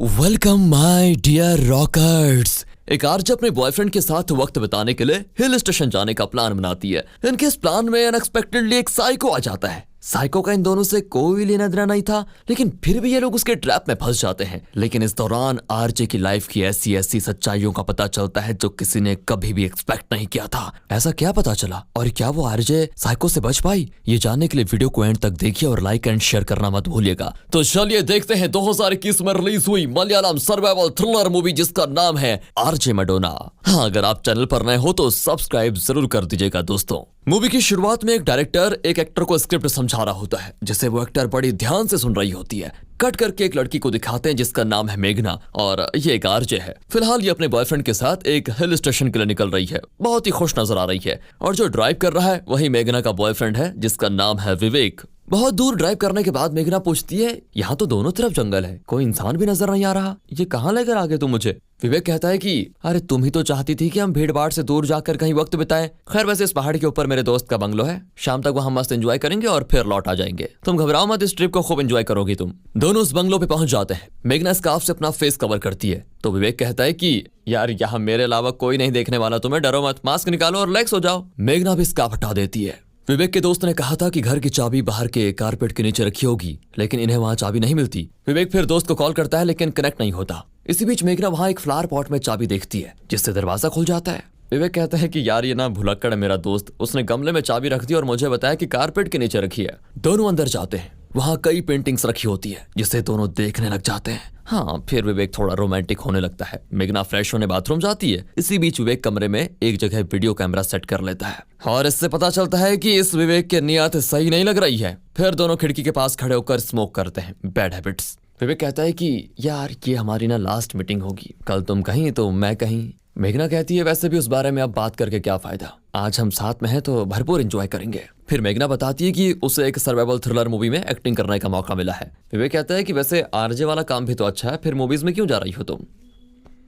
Welcome my dear rockers. एक RJ अपने boyfriend के साथ वक्त बिताने के लिए हिल स्टेशन जाने का प्लान बनाती है। इनके इस प्लान में अनएक्सपेक्टेडली एक साइको आ जाता है। साइको का इन दोनों से कोई लेना देना नहीं था, लेकिन फिर भी ये लोग उसके ट्रैप में फंस जाते हैं। लेकिन इस दौरान आरजे की लाइफ की ऐसी ऐसी सच्चाइयों का पता चलता है जो किसी ने कभी भी एक्सपेक्ट नहीं किया था। ऐसा क्या पता चला और क्या वो आरजे साइको से बच पाई? ये जानने के लिए वीडियो को एंड तक देखिए और लाइक एंड शेयर करना मत भूलिएगा। तो चलिए देखते हैं 2021 में रिलीज हुई मलयालम सर्वाइवल थ्रिलर मूवी जिसका नाम है आरजे मैडोना। हाँ, अगर आप चैनल पर नए हो तो सब्सक्राइब जरूर कर दीजिएगा दोस्तों। मूवी की शुरुआत में एक डायरेक्टर एक एक्टर को स्क्रिप्ट समझा रहा होता है, जिसे वो एक्टर बड़ी ध्यान से सुन रही होती है। कट करके एक लड़की को दिखाते हैं जिसका नाम है मेघना और ये एक आरजे है। फिलहाल ये अपने बॉयफ्रेंड के साथ एक हिल स्टेशन के लिए निकल रही है। बहुत ही खुश नजर आ रही है और जो ड्राइव कर रहा है वही मेघना का बॉयफ्रेंड है जिसका नाम है विवेक। बहुत दूर ड्राइव करने के बाद मेघना पूछती है, यहाँ तो दोनों तरफ जंगल है, कोई इंसान भी नजर नहीं आ रहा, ये कहाँ लेकर आ गए तुम मुझे? विवेक कहता है कि अरे तुम ही तो चाहती थी कि हम भीड़ भाड़ से दूर जाकर कहीं वक्त बिताएं। खैर वैसे इस पहाड़ के ऊपर मेरे दोस्त का बंगलो है, शाम तक वहां मस्त एंजॉय करेंगे और फिर लौट आ जाएंगे। तुम घबराओ मत, इस ट्रिप को खूब एंजॉय करोगी तुम। दोनों उस बंगलो पे पहुंच जाते हैं। मेघना स्कार्फ से अपना फेस कवर करती है तो विवेक कहता है कि यार यहाँ मेरे अलावा कोई नहीं देखने वाला, तुम्हें डरो मत, मास्क निकालो और रिलैक्स हो जाओ। मेघना भी स्कार्फ हटा देती है। विवेक के दोस्त ने कहा था कि घर की चाबी बाहर के कारपेट के नीचे रखी होगी, लेकिन इन्हें वहां चाबी नहीं मिलती। विवेक फिर दोस्त को कॉल करता है लेकिन कनेक्ट नहीं होता। इसी बीच मेघना वहां एक फ्लावर पॉट में चाबी देखती है जिससे दरवाजा खुल जाता है। विवेक कहता है कि यार ये ना भुलक्कड़ है मेरा दोस्त, उसने गमले में चाबी रख दी और मुझे बताया कि कारपेट के नीचे रखी है। दोनों अंदर जाते हैं। वहां कई पेंटिंग्स रखी होती है जिसे दोनों देखने लग जाते हैं। हाँ, फिर विवेक थोड़ा रोमांटिक होने लगता है। मेघना फ्रेश होने बाथरूम जाती है। इसी बीच विवेक कमरे में एक जगह वीडियो कैमरा सेट कर लेता है और इससे पता चलता है कि इस विवेक की नीयत सही नहीं लग रही है। फिर दोनों खिड़की के पास खड़े होकर स्मोक करते हैं। Bad habits. विवेक कहता है कि यार ये हमारी ना लास्ट मीटिंग होगी, कल तुम कहीं तो मैं कहीं। मेघना कहती है वैसे भी उस बारे में अब बात करके क्या फायदा, आज हम साथ में हैं तो भरपूर एंजॉय करेंगे। फिर मेघना बताती है कि उसे एक सर्वाइवल थ्रिलर मूवी में एक्टिंग करने का मौका मिला है। विवेक कहता है कि वैसे आरजे वाला काम भी तो अच्छा है, फिर मूवीज में क्यों जा रही हो तुम?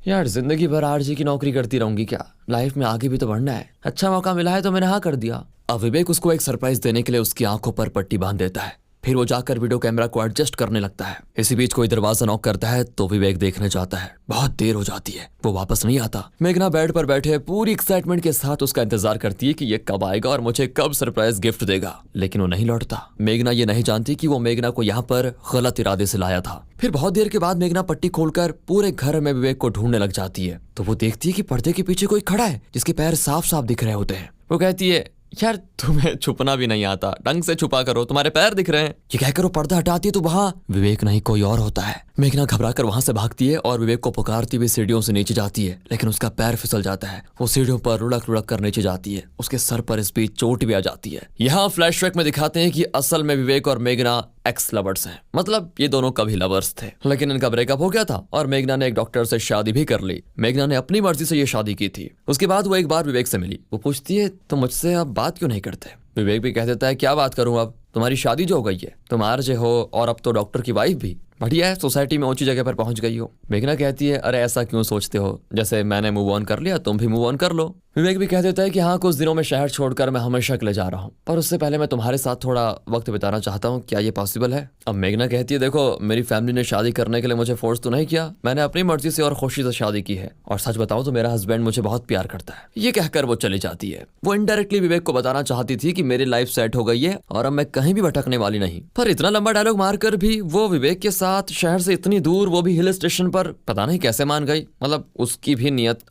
यार जिंदगी भर आरजे की नौकरी करती रहूंगी क्या, लाइफ में आगे भी तो बढ़ना है। अच्छा मौका मिला है तो मैंने हाँ कर दिया। अब विवेक उसको एक सरप्राइज देने के लिए उसकी आंखों पर पट्टी बांध देता है। फिर वो जाकर वीडियो कैमरा को एडजस्ट करने लगता है। इसी बीच कोई दरवाजा नॉक करता है तो विवेक देखने जाता है। बहुत देर हो जाती है, वो वापस नहीं आता। मेघना बेड पर बैठे पूरी एक्साइटमेंट के साथ उसका इंतजार करती है कि ये कब आएगा और मुझे कब सरप्राइज गिफ्ट देगा, लेकिन वो नहीं लौटता। मेघना ये नहीं जानती कि वो मेघना को यहाँ पर गलत इरादे से लाया था। फिर बहुत देर के बाद मेघना पट्टी खोलकर पूरे घर में विवेक को ढूंढने लग जाती है तो वो देखती है कि पर्दे के पीछे कोई खड़ा है जिसके पैर साफ साफ दिख रहे होते हैं। वो कहती है यार तुम्हें छुपना भी नहीं आता, ढंग से छुपा करो, तुम्हारे पैर दिख रहे हैं। ये कहकर वो पर्दा हटाती है तो वहां विवेक नहीं कोई और होता है। मेघना घबराकर वहां से भागती है और विवेक को पुकारती हुई सीढ़ियों से नीचे जाती है, लेकिन उसका पैर फिसल जाता है। वो सीढ़ियों पर लुढ़क लुढ़क कर नीचे जाती है। उसके सर पर इस बीच चोट भी आ जाती है। यहाँ फ्लैशबैक में दिखाते हैं कि असल में विवेक और मेघना एक्स लवर्स हैं, मतलब ये दोनों कभी लवर्स थे, लेकिन इनका ब्रेकअप हो गया था और मेघना ने एक डॉक्टर से शादी भी कर ली। मेघना ने अपनी मर्जी से ये शादी की थी। उसके बाद वो एक बार विवेक से मिली। वो पूछती है तो मुझसे अब बात क्यों नहीं करते? विवेक भी कह देता है क्या बात करूं, अब तुम्हारी शादी जो हो गई है, तुम आरजे हो और अब तो डॉक्टर की वाइफ भी, बढ़िया है, सोसाइटी में ऊंची जगह पर पहुंच गई हो। मेघना कहती है अरे ऐसा क्यों सोचते हो, जैसे मैंने मूव ऑन कर लिया तुम भी मूव ऑन कर लो। विवेक भी कह देता है कि हाँ कुछ दिनों में शहर छोड़कर मैं हमेशा के लिए जा रहा हूँ, पर उससे पहले मैं तुम्हारे साथ थोड़ा वक्त बिताना चाहता हूँ, क्या ये पॉसिबल है? अब मेघना कहती है देखो मेरी फैमिली ने शादी करने के लिए मुझे फोर्स तो नहीं किया, मैंने अपनी मर्जी से और खुशी से शादी की है और सच बताऊं तो मेरा हस्बैंड मुझे बहुत प्यार करता है। ये कहकर वो चली जाती है। वो इनडायरेक्टली विवेक को बताना चाहती थी कि मेरी लाइफ सेट हो गई है और अब मैं कहीं भी भटकने वाली नहीं, पर इतना लंबा डायलॉग मारकर भी वो विवेक के साथ शहर से इतनी दूर, वो भी हिल स्टेशन पर, पता नहीं कैसे मान गई। मतलब उसकी भी नियत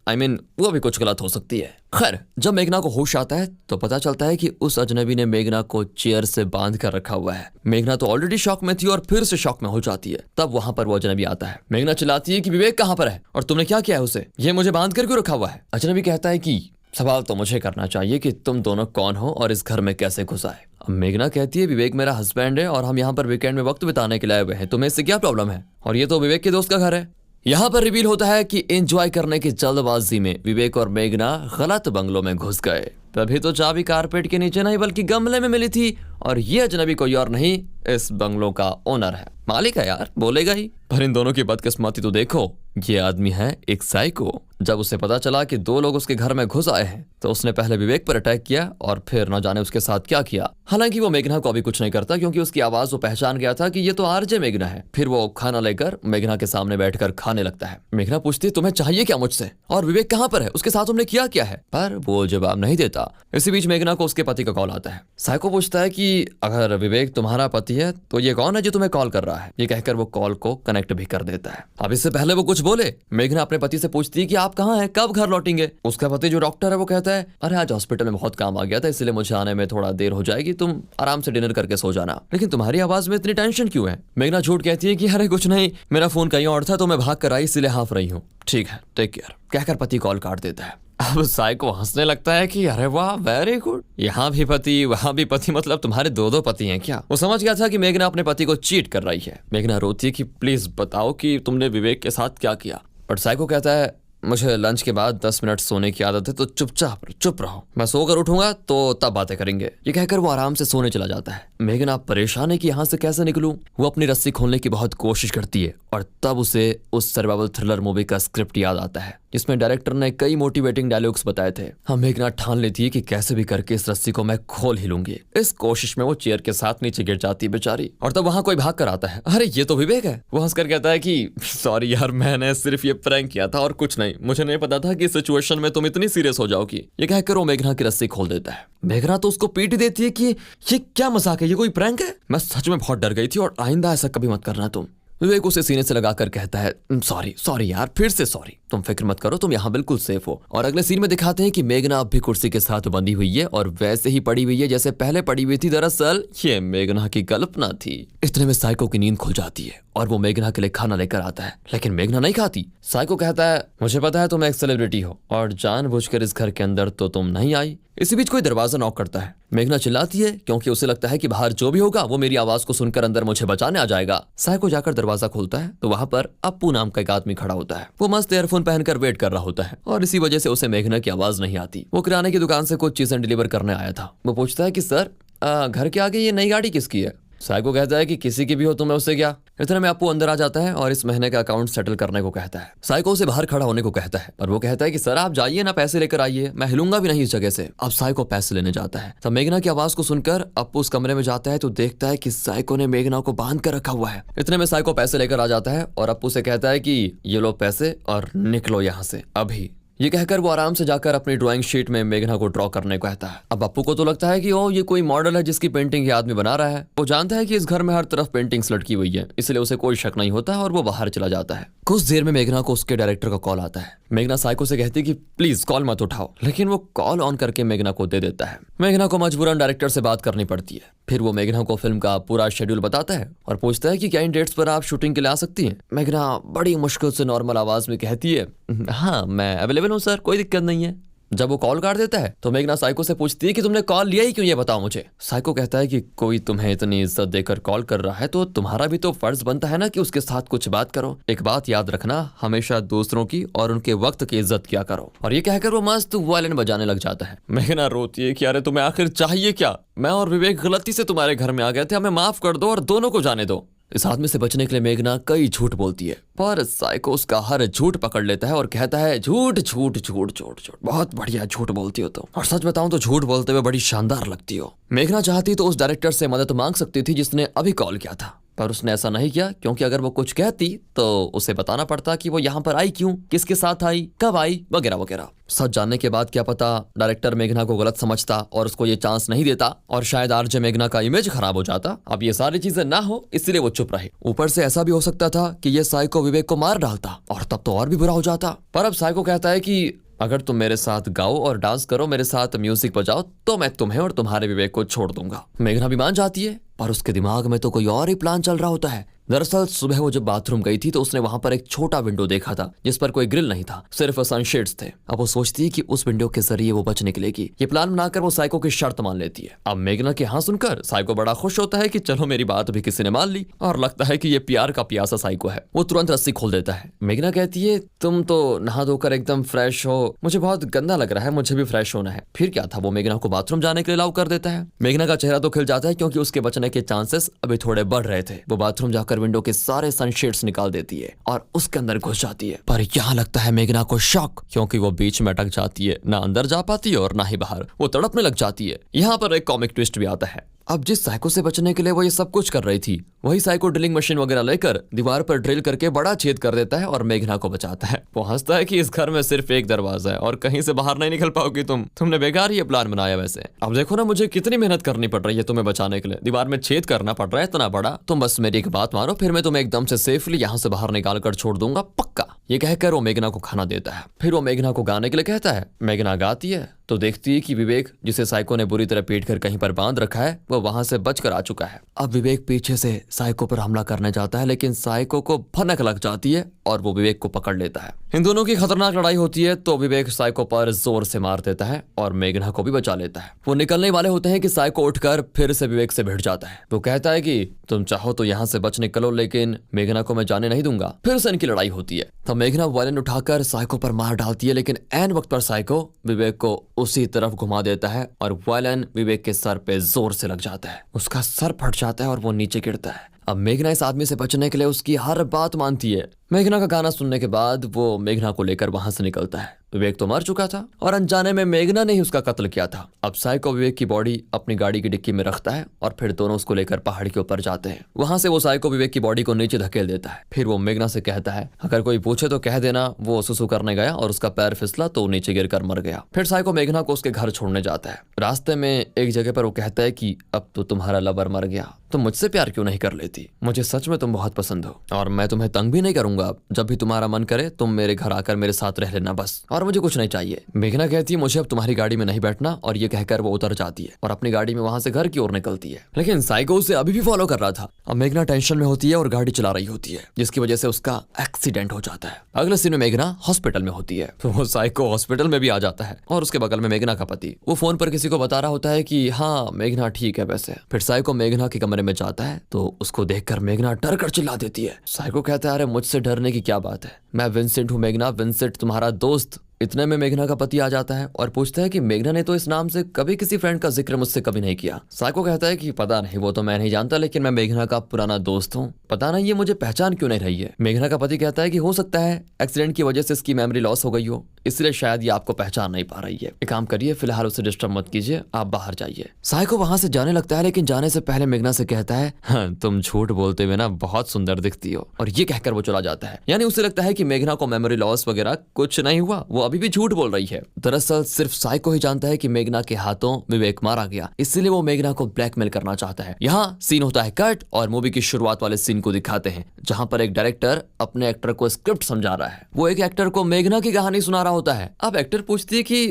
वो भी कुछ गलत हो सकती है। खैर जब मेघना को होश आता है तो पता चलता है कि उस अजनबी ने मेघना को चेयर से बांध कर रखा हुआ है। मेघना तो ऑलरेडी शॉक में थी और फिर से शॉक में हो जाती है। तब वहां पर वो अजनबी आता है। मेघना चिल्लाती है कि विवेक कहां पर है और तुमने क्या किया है उसे, ये मुझे बांध कर क्यों रखा हुआ है? अजनबी कहता है कि सवाल तो मुझे करना चाहिए कि तुम दोनों कौन हो और इस घर में कैसे घुस आए। अब मेघना कहती है विवेक मेरा हस्बैंड है और हम यहाँ पर वीकेंड में वक्त बिताने के लिए आए हुए हैं, तुम्हें इससे क्या प्रॉब्लम है? और ये तो विवेक के दोस्त का घर है। यहाँ पर रिवील होता है कि एंजॉय करने की जल्दबाजी में विवेक और मेघना गलत बंगलों में घुस गए। तभी तो चाबी कारपेट के नीचे नहीं बल्कि गमले में मिली थी, और ये अजनबी कोई और नहीं, इस बंगलों का ओनर है, मालिक है यार, बोलेगा ही। पर इन दोनों की बदकिस्मती तो देखो, ये आदमी है एक साइको। जब उसे पता चला कि 2 लोग उसके घर में घुस आए हैं तो उसने पहले विवेक पर अटैक किया और फिर न जाने उसके साथ क्या किया। हालांकि वो मेघना को अभी कुछ नहीं करता क्योंकि उसकी आवाज वो पहचान गया था कि ये तो आरजे मेघना है। फिर वो खाना लेकर मेघना के सामने बैठकर खाने लगता है। मेघना पूछती है तुम्हें चाहिए क्या मुझसे, और विवेक कहाँ पर है, उसके साथ तुमने किया क्या है, पर वो जवाब नहीं देता। इसी बीच मेघना को उसके पति का कॉल आता है। साइको पूछता है कि अगर विवेक तुम्हारा पति है तो ये कौन है जो तुम्हें कॉल कर रहा है। ये कहकर वो कॉल को कनेक्ट भी कर देता है। अब इससे पहले वो कुछ बोले, मेघना अपने पति से पूछती है कि आप कहाँ हैं, कब घर लौटेंगे। उसका पति जो डॉक्टर है वो कहता है अरे आज हॉस्पिटल में बहुत काम आ गया था इसलिए मुझे आने में थोड़ा देर हो जाएगी, तुम आराम से डिनर करके सो जाना। लेकिन तुम्हारी आवाज में इतनी टेंशन क्यों है। मेघना झूठ कहती है कि अरे कुछ नहीं, मेरा फोन कहीं और था तो मैं भाग कर आई इसलिए हाफ रही हूँ। ठीक है, टेक केयर कहकर पति कॉल काट देता है। अब साइको हंसने लगता है कि अरे वाह वेरी गुड, यहाँ भी पति वहां भी पति, मतलब तुम्हारे 2 पति हैं क्या। वो समझ गया था कि मेघना अपने पति को चीट कर रही है। मेघना रोती है कि प्लीज बताओ कि तुमने विवेक के साथ क्या किया। बट साइको कहता है मुझे लंच के बाद 10 मिनट सोने की आदत है तो चुप रहो, मैं सोकर उठूंगा तो तब बातें करेंगे। ये कहकर वो आराम से सोने चला जाता है। मेघना परेशान है कि यहाँ से कैसे निकलूं। वो अपनी रस्सी खोलने की बहुत कोशिश करती है और तब उसे उस सर्वाइवल थ्रिलर मूवी का स्क्रिप्ट याद आता है जिसमें डायरेक्टर ने कई मोटिवेटिंग डायलॉग्स बताए थे। हम मेघना ठान लेती है कि कैसे भी करके इस रस्सी को मैं खोल ही लूंगी। इस कोशिश में वो चेयर के साथ नीचे गिर जाती है बेचारी, और तब वहां कोई भाग कर आता है। अरे ये तो विवेक है। वो हंसकर कहता है कि सॉरी यार, मैंने सिर्फ ये प्रैंक किया था और कुछ नहीं, मुझे नहीं पता था कि इस सिचुएशन में तुम इतनी सीरियस हो जाओगी। ये कहकर वो मेघना की रस्सी खोल देता है। मेघना तो उसको पीट देती है कि ये क्या मजाक है, ये कोई प्रैंक है। मैं सच में बहुत डर गई थी और आइंदा ऐसा कभी मत करना तुम। विवेक उसे सीने से लगाकर कहता है सॉरी यार, फिर से सॉरी, तुम फिक्र मत करो, तुम यहाँ बिल्कुल सेफ हो। और अगले सीन में दिखाते हैं कि मेघना अब भी कुर्सी के साथ बंधी हुई है और वैसे ही पड़ी हुई है जैसे पहले पड़ी हुई थी। दरअसल ये मेघना की कल्पना थी। इतने में साइको की नींद खुल जाती है और वो मेघना के लिए खाना लेकर आता है, लेकिन मेघना नहीं खाती। साइको कहता है मुझे पता है तुम एक सेलिब्रिटी हो और जानबूझकर इस घर के अंदर तो तुम नहीं आई। इसी बीच कोई दरवाजा नॉक करता है। मेघना चिल्लाती है क्योंकि उसे लगता है कि बाहर जो भी होगा वो मेरी आवाज को सुनकर अंदर मुझे बचाने आ जाएगा। साइको जाकर दरवाजा खोलता है तो वहां पर अप्पू नाम का एक आदमी खड़ा होता है। वो मस्त ईयरफोन पहनकर वेट कर रहा होता है और इसी वजह से उसे मेघना की आवाज नहीं आती। वो किराने की दुकान से कुछ चीजें डिलीवर करने आया था। वो पूछता है कि सर घर के आगे ये नई गाड़ी किसकी है। साइको कहता है कि किसी की भी हो तुम्हें उससे क्या। इतने में अप्पू अंदर आ जाता है और इस महीने का अकाउंट सेटल करने को कहता है। साइको उसे बाहर खड़ा होने को कहता है पर वो कहता है कि सर आप जाइए ना, पैसे लेकर आइए, मैं हिलूंगा भी नहीं इस जगह से। अब साइको पैसे लेने जाता है। तब मेघना की आवाज को सुनकर अप्पू उस कमरे में जाता है तो देखता है कि साइको ने मेघना को बांध कर रखा हुआ है। इतने में साइको पैसे लेकर आ जाता है और अप्पू से कहता है कि ये लो पैसे और निकलो यहाँ से अभी। ये कहकर वो आराम से जाकर अपनी ड्राइंग शीट में मेघना को ड्रॉ करने को कहता है। अब अप्पू को तो लगता है कि ओ ये कोई मॉडल है जिसकी पेंटिंग ये आदमी बना रहा है। वो जानता है कि इस घर में हर तरफ पेंटिंग्स लटकी हुई है, इसलिए उसे कोई शक नहीं होता और वो बाहर चला जाता है। कुछ देर में मेघना को उसके डायरेक्टर का कॉल आता है। मेघना साइको से कहती है कि प्लीज कॉल मत उठाओ, लेकिन वो कॉल ऑन करके मेघना को दे देता है। मेघना को मजबूरन डायरेक्टर से बात करनी पड़ती है। फिर वो मेघना को फिल्म का पूरा शेड्यूल बताता है और पूछता है कि क्या इन डेट्स पर आप शूटिंग के लिए आ सकती हैं। मेघना बड़ी मुश्किल से नॉर्मल आवाज में कहती है हाँ मैं अवेलेबल हूँ सर, कोई दिक्कत नहीं है। जब वो कॉल काट देता है तो मेघना साइको से पूछती है कि तुमने कॉल लिया ही क्यों, ये बताओ मुझे। साइको कहता है कि कोई तुम्हें इतनी इज्जत देकर कॉल कर रहा है तो तुम्हारा भी तो फर्ज बनता है ना कि उसके साथ कुछ बात करो। एक बात याद रखना, हमेशा दूसरों की और उनके वक्त की इज्जत किया करो। और ये कहकर वो मस्त वायलिन बजाने लग जाता है। मेघना रोती है कि अरे तुम्हें आखिर चाहिए क्या, मैं और विवेक गलती से तुम्हारे घर में आ गए थे, हमें माफ कर दो और दोनों को जाने दो। इस आदमी से बचने के लिए मेघना कई झूठ बोलती है पर साइको उसका हर झूठ पकड़ लेता है और कहता है झूठ झूठ झूठ झूठ झूठ, बहुत बढ़िया झूठ बोलती हो तो, और सच बताऊं तो झूठ बोलते हुए बड़ी शानदार लगती हो। मेघना चाहती तो उस डायरेक्टर से मदद मांग सकती थी जिसने अभी कॉल किया था, पर उसने ऐसा नहीं किया क्योंकि अगर वो कुछ कहती तो उसे बताना पड़ता कि वो यहाँ पर आई क्यों, किसके साथ आई, कब आई, वगैरह वगैरह। सच जानने के बाद क्या पता डायरेक्टर मेघना को गलत समझता और उसको ये चांस नहीं देता और शायद आरजे मेघना का इमेज खराब हो जाता। अब ये सारी चीजें ना हो इसलिए वो चुप रहे। ऊपर से ऐसा भी हो सकता था कि ये साइको विवेक को मार डालता और तब तो और भी बुरा हो जाता। पर अब साइको कहता है कि अगर तुम मेरे साथ गाओ और डांस करो, मेरे साथ म्यूजिक बजाओ, तो मैं तुम्हें और तुम्हारे विवेक को छोड़ दूंगा। मेघना भी मान जाती है पर उसके दिमाग में तो कोई और ही प्लान चल रहा होता है। दरअसल सुबह वो जब बाथरूम गई थी तो उसने वहां पर एक छोटा विंडो देखा था जिस पर कोई ग्रिल नहीं था, सिर्फ सनशेड्स थे। अब वो सोचती है कि उस विंडो के जरिए वो बच निकलेगी। ये प्लान बनाकर वो साइको की शर्त मान लेती है। अब मेघना के हाँ सुनकर साइको बड़ा खुश होता है कि चलो मेरी बात भी किसी ने मान ली, और लगता है कि ये प्यार का प्यासा साइको है। वो तुरंत रस्सी खोल देता है। मेघना कहती है तुम तो नहा धोकर एकदम फ्रेश हो, मुझे बहुत गंदा लग रहा है, मुझे भी फ्रेश होना है। फिर क्या था, वो मेघना को बाथरूम जाने के लिए अलाउ कर देता है। मेघना का चेहरा तो खिल जाता है क्योंकि उसके बचने के चांसेस अभी थोड़े बढ़ रहे थे। वो बाथरूम जाकर विंडो के सारे सनशेड्स निकाल देती है और उसके अंदर घुस जाती है। पर यहाँ लगता है मेघना को शॉक, क्योंकि वो बीच में अटक जाती है, ना अंदर जा पाती है और ना ही बाहर। वो तड़पने लग जाती है। यहाँ पर एक कॉमिक ट्विस्ट भी आता है। अब जिस साइको से बचने के लिए वो ये सब कुछ कर रही थी, वही साइको ड्रिलिंग मशीन वगैरह लेकर दीवार पर ड्रिल करके बड़ा छेद कर देता है और मेघना को बचाता है। वो हंसता है कि इस घर में सिर्फ एक दरवाजा है और कहीं से बाहर नहीं निकल पाओगी तुमने बेकार ये प्लान बनाया। वैसे अब देखो ना, मुझे कितनी मेहनत करनी पड़ रही है तुम्हें बचाने के लिए, दीवार में छेद करना पड़ रहा है इतना बड़ा। तुम बस मेरी एक बात मानो, फिर मैं तुम्हें एकदम से सेफली यहाँ से बाहर निकाल कर छोड़ दूंगा, पक्का। ये कहकर वो मेघना को खाना देता है। फिर वो मेघना को गाने के लिए कहता है। मेघना गाती है तो देखती है कि विवेक, जिसे साइको ने बुरी तरह पीट कर कहीं पर बांध रखा है, वो वहां से बचकर आ चुका है। अब विवेक पीछे से साइको पर हमला करने जाता है, लेकिन साइको को भनक लग जाती है और वो विवेक को पकड़ लेता है। इन दोनों की खतरनाक लड़ाई होती है तो विवेक साइको पर जोर से मार देता है और मेघना को भी बचा लेता है। वो निकलने वाले होते हैं कि साइको उठकर फिर से विवेक से भिड़ जाता है। वो कहता है कि तुम चाहो तो यहाँ से बच निकलो, लेकिन मेघना को मैं जाने नहीं दूंगा। फिर से इनकी लड़ाई होती है तो मेघना वायलिन उठाकर साइको पर मार डालती है, लेकिन ऐन वक्त पर साइको विवेक को उसी तरफ घुमा देता है और वायलिन विवेक के सर पे जोर से लग जाता है। उसका सर फट जाता है और वो नीचे गिरता है। अब मेघना इस आदमी से बचने के लिए उसकी हर बात मानती है। मेघना का गाना सुनने के बाद वो मेघना को लेकर वहां से निकलता है। विवेक तो मर चुका था और अनजाने में मेघना ने ही उसका कत्ल किया था। अब साइको विवेक की बॉडी अपनी गाड़ी की डिक्की में रखता है और फिर दोनों उसको लेकर पहाड़ के ऊपर जाते हैं। वहां से वो साइको विवेक की बॉडी को नीचे धकेल देता है। फिर वो मेघना से कहता है, अगर कोई पूछे तो कह देना वो सुसु करने गया और उसका पैर फिसला तो नीचे गिरकर मर गया। फिर साइको मेघना को उसके घर छोड़ने जाता है। रास्ते में एक जगह पर वो कहता है कि अब तो तुम्हारा लवर मर गया, तुम मुझसे प्यार क्यों नहीं कर लेती? मुझे सच में तुम बहुत पसंद हो और मैं तुम्हें तंग भी नहीं करूंगा। जब भी तुम्हारा मन करे तुम मेरे घर आकर मेरे साथ रह लेना बस, और मुझे कुछ नहीं चाहिए। मेघना कहती है मुझे अब तुम्हारी गाड़ी में नहीं बैठना, और ये कहकर वो उतर जाती है और अपनी गाड़ी में वहां से घर की ओर निकलती है। लेकिन साइको उसे अभी भी फॉलो कर रहा था। अब मेघना टेंशन में होती है और गाड़ी चला रही होती है, जिसकी वजह से उसका एक्सीडेंट हो जाता है। अगले सीन में मेघना हॉस्पिटल में होती है तो वो साइको हॉस्पिटल में भी आ जाता है और उसके बगल में मेघना का पति। वो फोन पर किसी को बता रहा होता है कि हाँ मेघना ठीक है वैसे। फिर साइको मेघना के कमरे में जाता है तो उसको देखकर मेघना डर कर चिल्ला देती है। साइको कहता है, अरे मुझसे डरने की क्या बात है, मैं विंसेंट हूँ मेघना, विंसेंट तुम्हारा दोस्त। इतने में मेघना का पति आ जाता है और पूछता है कि मेघना ने तो इस नाम से कभी किसी फ्रेंड का जिक्र मुझसे कभी नहीं किया। साइको कहता है कि पता नहीं, वो तो मैं नहीं जानता, लेकिन मैं मेघना का पुराना दोस्त हूँ, पता नहीं ये मुझे पहचान क्यों नहीं रही है। मेघना का पति कहता है कि हो सकता है एक्सीडेंट की वजह से इसकी मेमोरी लॉस हो गई हो, इसलिए शायद ये आपको पहचान नहीं पा रही है। एक काम करिए, फिलहाल उसे डिस्टर्ब मत कीजिए, आप बाहर जाइए। साइको वहां से जाने लगता है, लेकिन जाने से पहले मेघना से कहता है, हाँ, तुम झूठ बोलते हुए ना बहुत सुंदर दिखती हो, और ये कहकर वो चला जाता है। यानी उसे लगता है कि मेघना को मेमोरी लॉस वगैरह कुछ नहीं हुआ, वो अभी भी झूठ बोल रही है। दरअसल सिर्फ साइको ही जानता है कि मेघना के हाथों विवेक मारा गया, इसलिए वो मेघना को ब्लैकमेल करना चाहता है। यहाँ सीन होता है कट और मूवी की शुरुआत वाले सीन को दिखाते हैं, जहाँ पर एक डायरेक्टर अपने एक्टर को स्क्रिप्ट समझा रहा है। वो एक एक्टर को मेघना की कहानी सुना रहा होता है। अब एक्टर पूछती है कि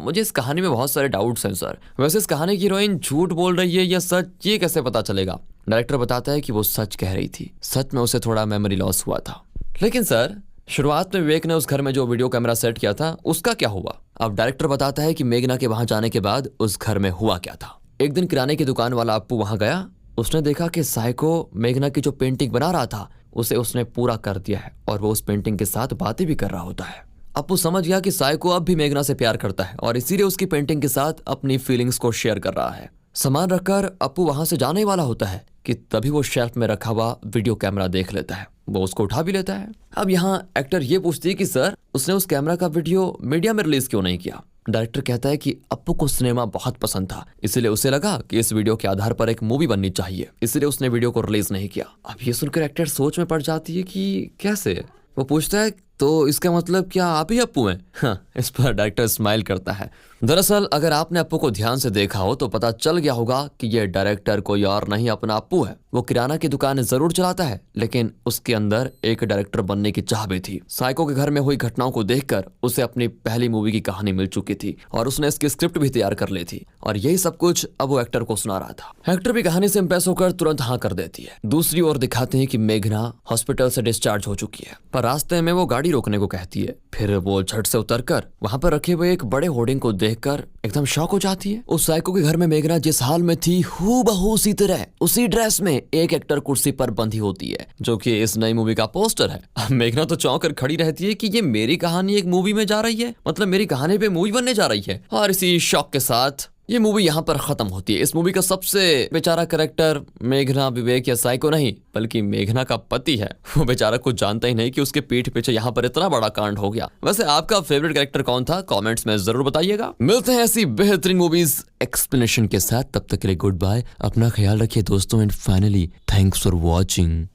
मुझे इस कहानी में बहुत सारे डाउट्स हैं सर, वैसे इस कहानी की हीरोइन झूठ बोल रही है या सच, ये कैसे पता चलेगा? डायरेक्टर बताता है कि वो सच कह रही थी, सच में उसे थोड़ा मेमोरी लॉस हुआ था। लेकिन सर, शुरुआत में विवेक ने उस घर में जो वीडियो कैमरा सेट किया था उसका क्या हुआ? अब डायरेक्टर बताता है कि मेघना के वहां जाने के बाद उस घर में हुआ क्या था। एक दिन किराने की दुकान वाला अप्पू वहां गया। उसने देखा कि साइको मेघना की जो पेंटिंग बना रहा था उसे उसने पूरा कर दिया है और वो उस पेंटिंग के साथ बातें भी कर रहा होता है। अप्पू समझ गया कि साइको अब भी मेघना से प्यार करता है और इसीलिए उसकी पेंटिंग के साथ अपनी फीलिंग्स को शेयर कर रहा है। सामान रखकर अप्पू वहां से जाने वाला होता है कि तभी वो शेल्फ में रखा हुआ वीडियो कैमरा देख लेता है। वो उसको उठा भी लेता है। अब यहाँ एक्टर ये पूछती है कि सर, उसने उस कैमरा का वीडियो मीडिया में रिलीज क्यों नहीं किया? डायरेक्टर कहता है कि अप्पू को सिनेमा बहुत पसंद था, इसलिए उसे लगा कि इस वीडियो के आधार पर एक मूवी बननी चाहिए, इसलिए उसने वीडियो को रिलीज नहीं किया। अब ये सुनकर एक्टर सोच में पड़ जाती है कि कैसे? वो पूछता है तो इसका मतलब क्या आप ही अप्पू हैं? हाँ, इस पर डायरेक्टर स्माइल करता है। दरअसल अगर आपने अप्पू को ध्यान से देखा हो तो पता चल गया होगा कि ये डायरेक्टर कोई और नहीं अपना अप्पू है। वो किराना की दुकान जरूर चलाता है, लेकिन उसके अंदर एक डायरेक्टर बनने की चाह भी थी। साइको के घर में हुई घटनाओं को देखकर उसे अपनी पहली मूवी की कहानी मिल चुकी थी और उसने इसकी स्क्रिप्ट भी तैयार कर ली थी, और यही सब कुछ अब वो एक्टर को सुना रहा था। एक्टर भी कहानी से इंप्रेस होकर तुरंत हाँ कर देती है। दूसरी ओर दिखाते हैं कि मेघना हॉस्पिटल से डिस्चार्ज हो चुकी है, पर रास्ते में वो गाड़ी रोकने को कहती है। फिर वो झट से उतरकर वहां पर रखे हुए एक बड़े होर्डिंग को देखकर एकदम शॉक हो जाती है। उस साइको के घर में मेघना जिस हाल में थी हूबहू उसी तरह उसी ड्रेस में एक एक्टर कुर्सी पर बंधी होती है, जो कि इस नई मूवी का पोस्टर है। अब मेघना तो चौंक कर खड़ी रहती है कि ये मेरी कहानी एक मूवी में जा रही है, मतलब मेरी कहानी पे मूवी बनने जा रही है। और इसी शौक के साथ ये मूवी यहाँ पर खत्म होती है। इस मूवी का सबसे बेचारा कैरेक्टर मेघना, विवेक या साइको नहीं, बल्कि मेघना का पति है। वो बेचारा कुछ जानता ही नहीं कि उसके पीठ पीछे यहाँ पर इतना बड़ा कांड हो गया। वैसे आपका फेवरेट कैरेक्टर कौन था? कमेंट्स में जरूर बताइएगा। मिलते हैं ऐसी बेहतरीन मूवीज एक्सप्लेनेशन के साथ, तब तक के लिए गुड बाय, अपना ख्याल रखिए दोस्तों, and finally thanks for watching.